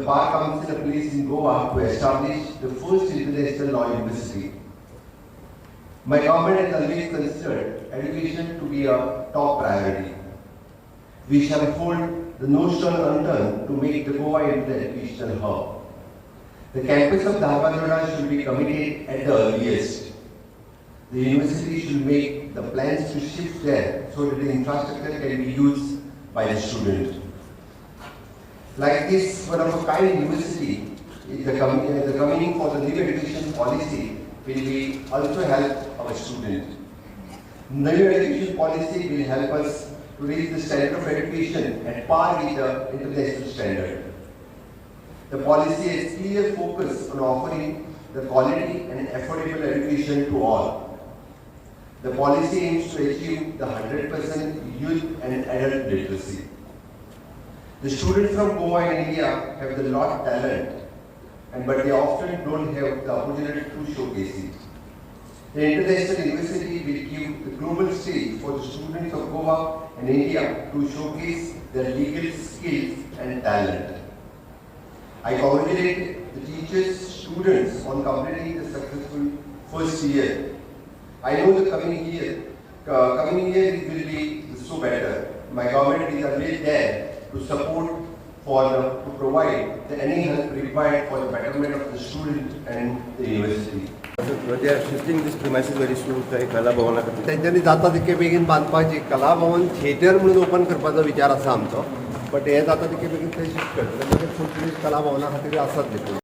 Bar Council a place in Goa to establish the first international law university. My government has always considered education to be a top priority. We shall hold the no stone unturned to make the Goa into the educational hub. The campus of Dharwad should be committed at the earliest. The university should make the plans to shift there so that the infrastructure can be used by the student. Like this one-of-a-kind university, the coming for the new education policy will be also help our students. New education policy will help us to raise the standard of education at par with the international standard. The policy has clear focus on offering the quality and affordable education to all. The policy aims to achieve the 100% youth and adult literacy. The students from Goa and India have a lot of talent, but they often don't have the opportunity to showcase it. The international university will give the global stage for the students of Goa and India to showcase their legal skills and talent. I congratulate the teachers, students on completing the successful first year. I know the coming year it will be so better. My government is always there to support to provide any help required for the betterment of the student and the university. They are shifting this premises very soon to Kala Bhavan. त्यांच्यानी जाता तितके बेगीन बांदपाची कला भवन theatre म्हणून open करपाचो विचार आसा आमचो बट हे जाता तितके बेगीन थंय शिफ्ट करतले म्हणजे फुल कला भवना खातीर आसात देखून